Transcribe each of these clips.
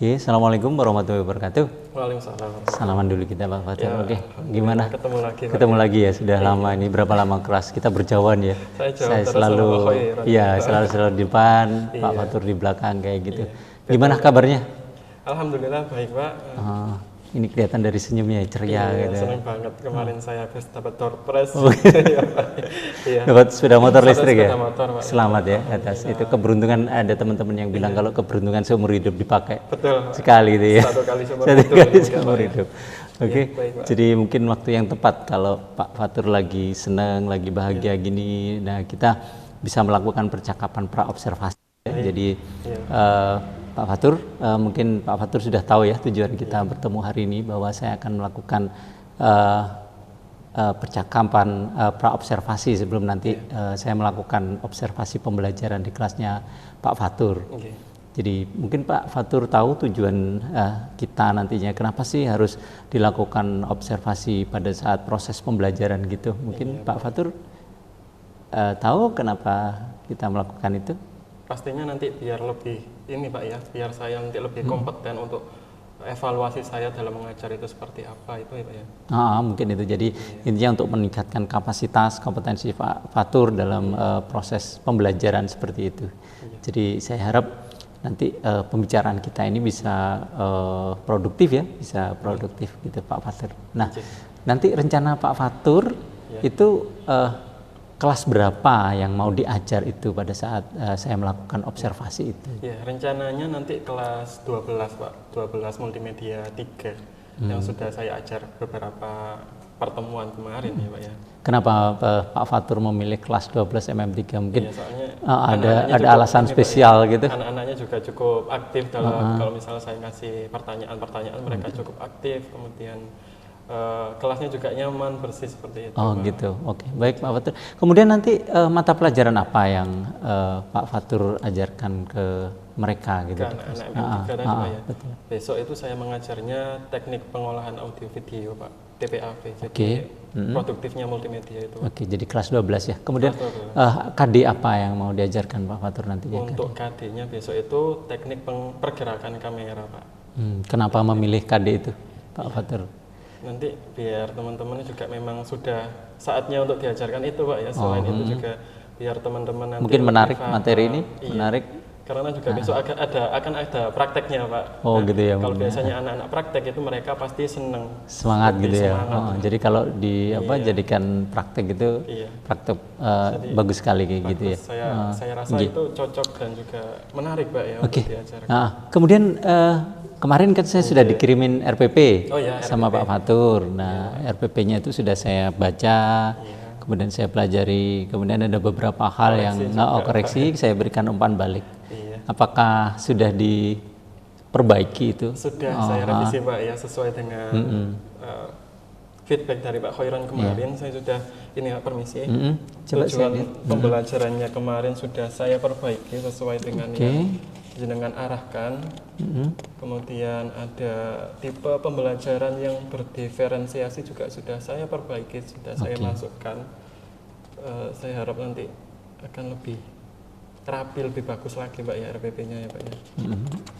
Oke, Assalamualaikum warahmatullahi wabarakatuh. Waalaikumsalam. Salaman dulu kita Pak Fatur. Ya, Oke, alhamdulillah gimana? ketemu lagi, Pak. Ketemu lagi ya, sudah lama ini. Berapa lama kelas kita berjauhan ya? Saya jauh Saya terus selalu, sama Pak Khair. iya selalu di depan, Pak Iya. Fatur di belakang kayak gitu. Iya. Gimana kabarnya? Alhamdulillah baik, Pak. Ini kelihatan dari senyumnya ceria Iya, gitu. senang banget. Kemarin saya habis dapat door prize. Oh, Iya, Pak. Iya. Dapat sepeda motor Dapat listrik ya? sepeda motor, Pak. Selamat ya atas itu keberuntungan. Ada teman-teman yang bilang kalau keberuntungan seumur hidup dipakai. Betul, Pak. Sekali itu ya. Satu kali seumur Satu hidup, kali mungkin, seumur Pak, ya. hidup. Oke, baik, Pak. jadi mungkin waktu yang tepat kalau Pak Fatur lagi senang, lagi bahagia gini. Nah, kita bisa melakukan percakapan pra-observasi. Ya. Jadi Pak Fatur, mungkin Pak Fatur sudah tahu ya tujuan kita bertemu hari ini, bahwa saya akan melakukan percakapan pra-observasi sebelum nanti saya melakukan observasi pembelajaran di kelasnya Pak Fatur. Oke. Jadi mungkin Pak Fatur tahu tujuan kita nantinya, kenapa sih harus dilakukan observasi pada saat proses pembelajaran gitu. Mungkin Pak Fatur tahu kenapa kita melakukan itu? Pastinya nanti biar lebih ini, Pak ya, biar saya nanti lebih kompeten untuk evaluasi saya dalam mengajar itu seperti apa itu ya, Pak ya. Mungkin itu. Jadi intinya untuk meningkatkan kapasitas, kompetensi Pak Fatur dalam proses pembelajaran seperti itu. Jadi saya harap nanti pembicaraan kita ini bisa produktif ya, bisa produktif gitu Pak Fatur. Nah, nanti rencana Pak Fatur itu kelas berapa yang mau diajar itu pada saat saya melakukan observasi itu? Ya, rencananya nanti kelas 12, Pak. 12 multimedia 3 yang sudah saya ajar beberapa pertemuan kemarin ya, Pak ya. Kenapa Pak Fatur memilih kelas 12 MM3? Mungkin Ya, soalnya ada alasan spesial gitu. Anak-anaknya juga cukup aktif dalam kalau misalnya saya ngasih pertanyaan-pertanyaan mereka cukup aktif, kemudian kelasnya juga nyaman, bersih seperti itu. Oh Pak. gitu, oke. Baik Pak Fatur. Kemudian nanti mata pelajaran apa yang Pak Fatur ajarkan ke mereka gitu? Ke anak-anak M3 tadi, Pak ya. Betul. Besok itu saya mengajarnya teknik pengolahan audio video, Pak. TPAV. Jadi Oke. produktifnya multimedia itu. Oke, jadi kelas 12 ya. Kemudian Kelas 12. KD apa yang mau diajarkan Pak Fatur nantinya? Untuk KD-nya besok itu teknik pergerakan kamera, Pak. Kenapa memilih KD itu Pak Fatur? Nanti biar teman-teman juga memang sudah saatnya untuk diajarkan itu, Pak ya. Selain itu juga biar teman-teman nanti Mungkin menarik paham. materi ini, Iya. menarik. Karena juga besok akan ada prakteknya, Pak. Oh gitu ya. Kalau biasanya anak-anak praktek itu mereka pasti seneng. Semangat Lebih gitu ya. semangat. Jadi kalau jadikan praktek itu, Iya. praktek bagus sekali kayak gitu ya. Saya rasa itu cocok dan juga menarik, Pak ya, Oke. untuk diajarkan. Nah, kemudian kemarin kan saya sudah dikirimin RPP Oh ya, sama Pak Fatur. Nah, RPP-nya itu sudah saya baca, kemudian saya pelajari, kemudian ada beberapa hal yang koreksi, saya berikan umpan balik. Iya. Apakah sudah diperbaiki itu? Sudah saya revisi, Pak ya, sesuai dengan feedback dari Pak Khairon kemarin. Saya sudah ini, Pak, permisi. Coba saya Tujuan lihat. pembelajarannya kemarin sudah saya perbaiki sesuai dengan yang jenengan arahkan. Kemudian ada tipe pembelajaran yang berdiferensiasi juga sudah saya perbaiki, sudah saya masukkan. Saya harap nanti akan lebih rapi, lebih bagus lagi, Pak ya, RPP-nya ya, Pak ya.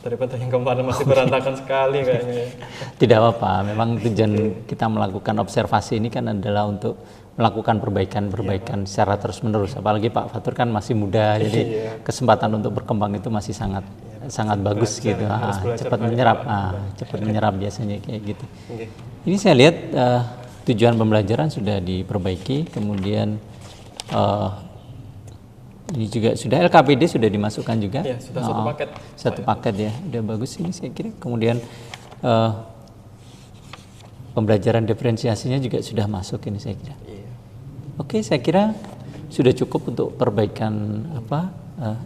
Daripada yang kemarin masih berantakan sekali kayaknya ya. Tidak apa-apa, memang tujuan kita melakukan observasi ini kan adalah untuk melakukan perbaikan secara terus-menerus. Apalagi Pak Fatur kan masih muda, jadi kesempatan untuk berkembang itu masih sangat bagus gitu. Cepat menyerap biasanya kayak gitu. Ini saya lihat tujuan pembelajaran sudah diperbaiki, kemudian ini juga sudah LKPD sudah dimasukkan juga. Ya, sudah satu paket. Satu paket ya, udah bagus ini saya kira. Kemudian pembelajaran diferensiasinya juga sudah masuk ini saya kira. Oke, saya kira sudah cukup untuk perbaikan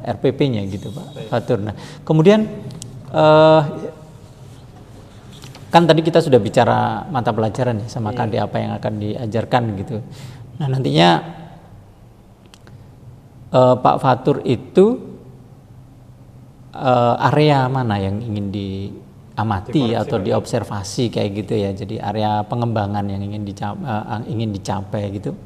RPP-nya gitu Pak Fatur. Nah, kemudian kan tadi kita sudah bicara mata pelajaran ya, sama KD apa yang akan diajarkan gitu. Nah, nantinya Pak Fatur itu area mana yang ingin diamati atau diobservasi kayak gitu ya. Jadi area pengembangan yang ingin dicapai gitu.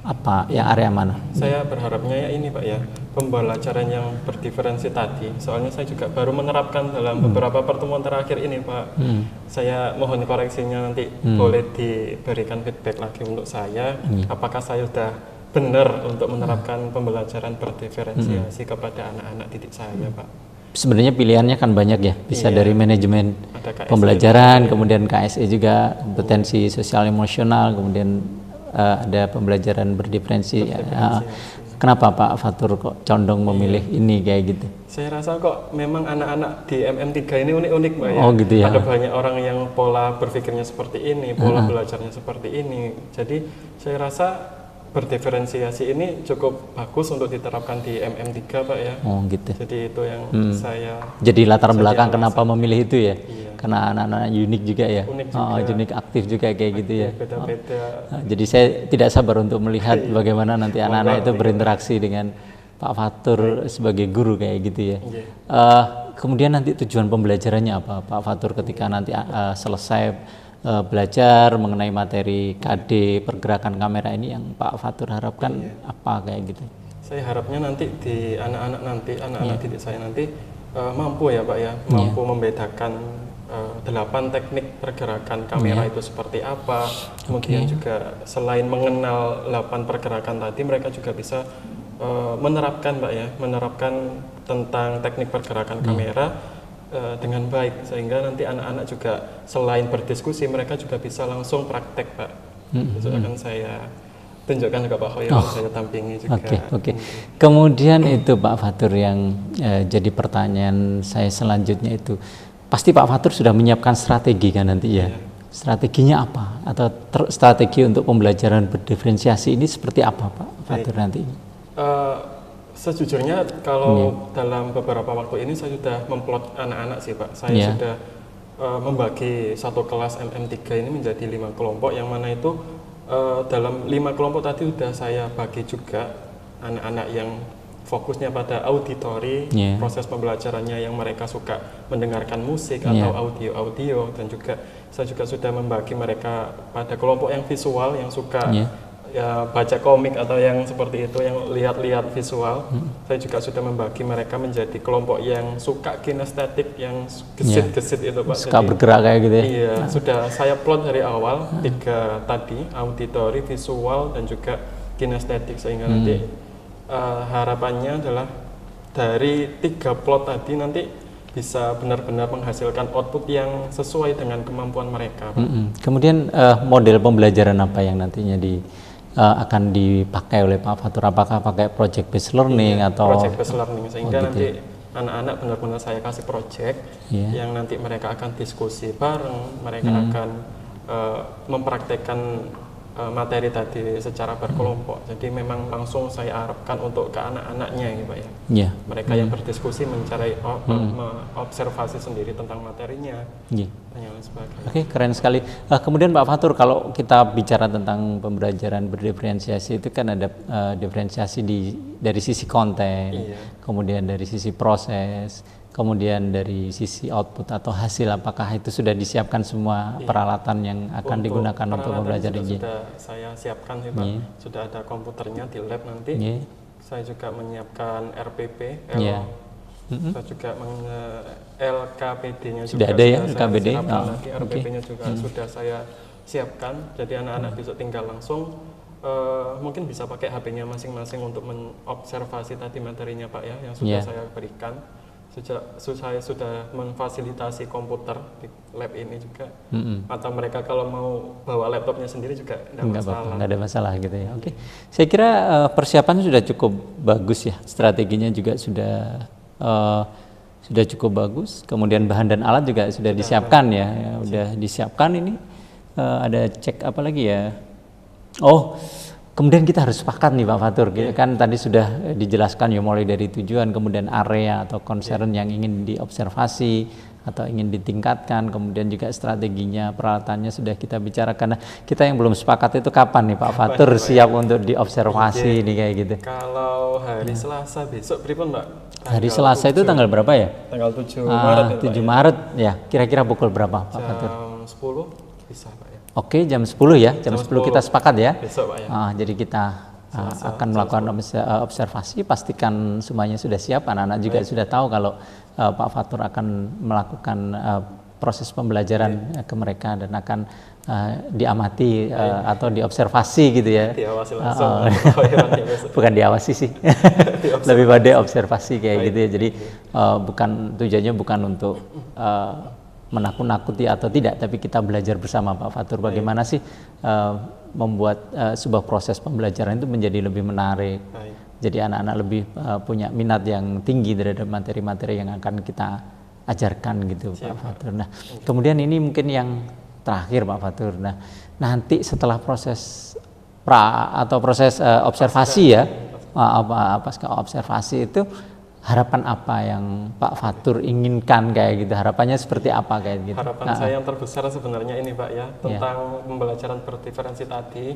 apa yang area mana? Saya berharapnya ya ini Pak ya, pembelajaran yang berdiferensi tadi. Soalnya saya juga baru menerapkan dalam beberapa pertemuan terakhir ini Pak. Saya mohon koreksinya nanti boleh diberikan feedback lagi untuk saya. Apakah saya sudah benar untuk menerapkan pembelajaran berdiferensiasi kepada anak-anak didik saya Pak? Sebenarnya pilihannya kan banyak ya, bisa Iya. dari manajemen Ada KSE pembelajaran, juga, kemudian KSE juga, kompetensi sosial emosional, kemudian ada pembelajaran berdiferensi. Kenapa Pak Fatur kok condong memilih ini kayak gitu? Saya rasa kok memang anak-anak di MM3 ini unik-unik Mbak ya. Oh gitu ya. Ada banyak orang yang pola berpikirnya seperti ini, pola belajarnya seperti ini. Jadi saya rasa berdiferensiasi ini cukup bagus untuk diterapkan di MM3 Pak ya. Oh gitu. Jadi itu yang saya Jadi latar saja belakang merasa. kenapa memilih itu ya? Iya. Karena anak-anak unik juga ya. Unik Oh, juga. unik aktif juga kayak gitu ya. beda-beda. Jadi saya tidak sabar untuk melihat bagaimana nanti anak-anak itu berinteraksi dengan Pak Fatur sebagai guru kayak gitu ya. Iya. Kemudian nanti tujuan pembelajarannya apa Pak Fatur ketika nanti selesai belajar mengenai materi KD pergerakan kamera ini yang Pak Fatur harapkan apa kayak gitu? Saya harapnya nanti di anak-anak didik saya nanti mampu ya Pak ya, mampu membedakan 8 teknik pergerakan kamera itu seperti apa. Kemudian juga selain mengenal 8 pergerakan tadi, mereka juga bisa menerapkan Pak ya, menerapkan tentang teknik pergerakan kamera dengan baik, sehingga nanti anak-anak juga selain berdiskusi mereka juga bisa langsung praktek Pak. Itu akan saya tunjukkan ke Pak Khoirul, saya tampingi juga. Oke. Kemudian itu Pak Fatur yang jadi pertanyaan saya selanjutnya itu, pasti Pak Fatur sudah menyiapkan strategi kan nanti ya? Strateginya apa? Atau strategi untuk pembelajaran berdiferensiasi ini seperti apa Pak Fatur nanti? Sejujurnya kalau dalam beberapa waktu ini saya sudah memplot anak-anak sih Pak. Saya sudah membagi satu kelas MM3 ini menjadi 5 kelompok, yang mana itu dalam 5 kelompok tadi sudah saya bagi juga anak-anak yang fokusnya pada auditori, proses pembelajarannya yang mereka suka mendengarkan musik atau audio-audio, dan juga saya juga sudah membagi mereka pada kelompok yang visual, yang suka ya baca komik atau yang seperti itu, yang lihat-lihat visual. Saya juga sudah membagi mereka menjadi kelompok yang suka kinestetik, yang gesit-gesit itu Pak. Suka bergerak kayak gitu ya? Iya, sudah saya plot dari awal 3 tadi, auditori, visual, dan juga kinestetik, sehingga nanti harapannya adalah dari 3 plot tadi nanti bisa benar-benar menghasilkan output yang sesuai dengan kemampuan mereka Pak. Kemudian model pembelajaran apa yang nantinya akan dipakai oleh Pak Fatur? Apakah pakai project based learning atau project based learning, sehingga nanti anak-anak benar-benar saya kasih project yang nanti mereka akan diskusi bareng, mereka akan mempraktekkan materi tadi secara berkelompok. Jadi memang langsung saya harapkan untuk ke anak-anaknya gitu Pak ya. Mereka yang berdiskusi mencari observasi sendiri tentang materinya dan yang lain sebagainya. Oke, keren sekali. Kemudian Pak Fatur, kalau kita bicara tentang pembelajaran berdiferensiasi itu kan ada diferensiasi dari sisi konten, kemudian dari sisi proses, kemudian dari sisi output atau hasil, apakah itu sudah disiapkan semua peralatan yang akan digunakan untuk pembelajaran ini? Sudah saya siapkan sih Pak. Sudah ada komputernya di lab nanti. Saya juga menyiapkan RPP, saya juga LKPD-nya sudah ada ya LKPD. RPP-nya juga sudah saya siapkan. Jadi anak-anak besok tinggal langsung mungkin bisa pakai HP-nya masing-masing untuk mengobservasi tadi materinya Pak ya, yang sudah saya berikan. Saya sudah memfasilitasi komputer di lab ini juga, atau mereka kalau mau bawa laptopnya sendiri juga tidak masalah. Nggak ada masalah gitu ya. Oke, saya kira persiapan sudah cukup bagus ya, strateginya juga sudah cukup bagus. Kemudian bahan dan alat juga sudah disiapkan ya, udah disiapkan ini. Ada cek apa lagi ya? Kemudian kita harus sepakat nih Pak Fatur, kan tadi sudah dijelaskan ya, mulai dari tujuan, kemudian area atau concern yang ingin diobservasi atau ingin ditingkatkan, kemudian juga strateginya, peralatannya sudah kita bicarakan. Nah, kita yang belum sepakat itu kapan nih Pak Fatur siap untuk diobservasi nih kayak gitu? Kalau hari Selasa besok pripun Pak? Hari Selasa itu tanggal berapa ya? Tanggal 7 Maret. 7 Maret ya, kira-kira pukul berapa Pak Fatur? Jam 10 bisa Pak ya. Oke, jam 10 ya, jam 10 kita sepakat ya. Besok Pak ya. Jadi kita akan melakukan observasi, pastikan semuanya sudah siap. Anak-anak juga sudah tahu kalau Pak Fatur akan melakukan proses pembelajaran ke mereka dan akan diamati atau diobservasi gitu ya. Diawasi langsung. Bukan diawasi sih, lebih pada observasi kayak gitu ya. Jadi tujuannya bukan untuk menakut-nakuti atau tidak, tapi kita belajar bersama Pak Fatur bagaimana sih membuat sebuah proses pembelajaran itu menjadi lebih menarik. Jadi anak-anak lebih punya minat yang tinggi terhadap materi-materi yang akan kita ajarkan gitu. Pak Fatur. Nah, kemudian ini mungkin yang terakhir Pak Fatur. Nah, nanti setelah proses proses observasi ya, pasca observasi itu harapan apa yang Pak Fatur inginkan kayak gitu? Harapannya seperti apa kayak gitu? Harapan saya yang terbesar sebenarnya ini Pak ya, tentang pembelajaran berdiferensi tadi.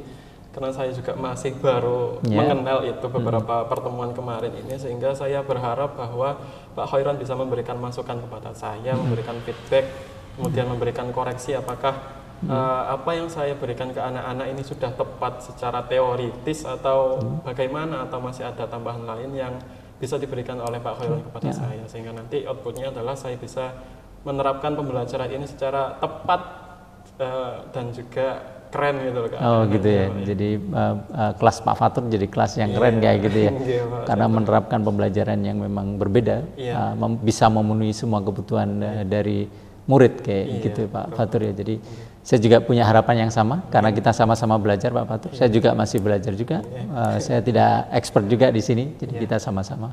Karena saya juga masih baru mengenal itu beberapa pertemuan kemarin ini, sehingga saya berharap bahwa Pak Khairon bisa memberikan masukan kepada saya, memberikan feedback, kemudian memberikan koreksi apakah apa yang saya berikan ke anak-anak ini sudah tepat secara teoritis atau bagaimana, atau masih ada tambahan lain yang bisa diberikan oleh Pak Khairon kepada saya, sehingga nanti outputnya adalah saya bisa menerapkan pembelajaran ini secara tepat dan juga keren gitu loh Kak. Oh gitu ya. Jadi kelas Pak Fatur jadi kelas yang keren kayak gitu ya. Karena menerapkan pembelajaran yang memang berbeda, bisa memenuhi semua kebutuhan dari murid kayak gitu Pak Fatur ya. Jadi saya juga punya harapan yang sama karena kita sama-sama belajar Pak Fatur. Saya juga masih belajar juga. Saya tidak expert juga di sini. Jadi kita sama-sama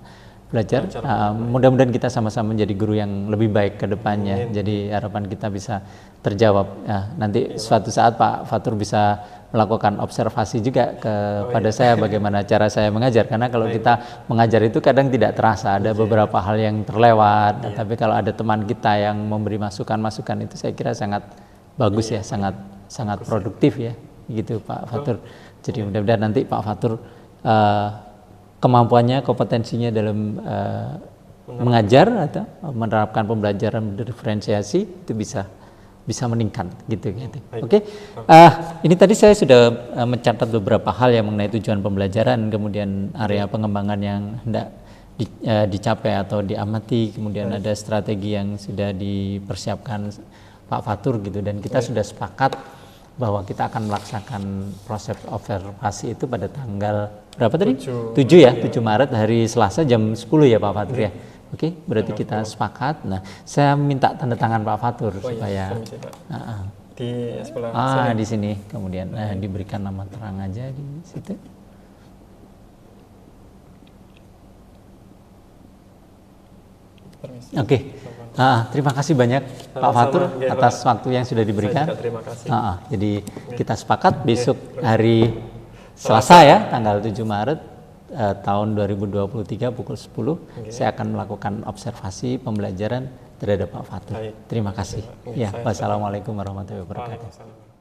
belajar. Mudah-mudahan kita sama-sama menjadi guru yang lebih baik ke depannya. Jadi harapan kita bisa terjawab. Nanti suatu saat Pak Fatur bisa melakukan observasi juga kepada saya bagaimana cara saya mengajar. Karena kalau kita mengajar itu kadang tidak terasa, ada beberapa hal yang terlewat. Tapi kalau ada teman kita yang memberi masukan-masukan itu saya kira sangat bagus ya, sangat produktif ya, gitu Pak Fatur. Jadi mudah-mudahan nanti Pak Fatur kemampuannya, kompetensinya dalam mengajar atau menerapkan pembelajaran diferensiasi itu bisa meningkat gitu. Oke. Ini tadi saya sudah mencatat beberapa hal yang mengenai tujuan pembelajaran, kemudian area pengembangan yang hendak dicapai atau diamati, kemudian ada strategi yang sudah dipersiapkan Pak Fatur gitu, dan kita sudah sepakat bahwa kita akan melaksanakan proses observasi itu pada tanggal berapa tadi? 7 ya, 7 Maret hari Selasa jam 10 ya Pak Fatur ya. Oke, berarti kita sepakat. Nah, saya minta tanda tangan Pak Fatur supaya di sebelah di sini, kemudian diberikan nama terang aja di situ. Oke. Terima kasih banyak Pak Fatur atas waktu yang sudah diberikan. Terima kasih. Jadi kita sepakat besok hari Selasa ya, tanggal 7 Maret tahun 2023 pukul 10 saya akan melakukan observasi pembelajaran terhadap Pak Fatur. Terima kasih. Ya, wassalamualaikum warahmatullahi wabarakatuh.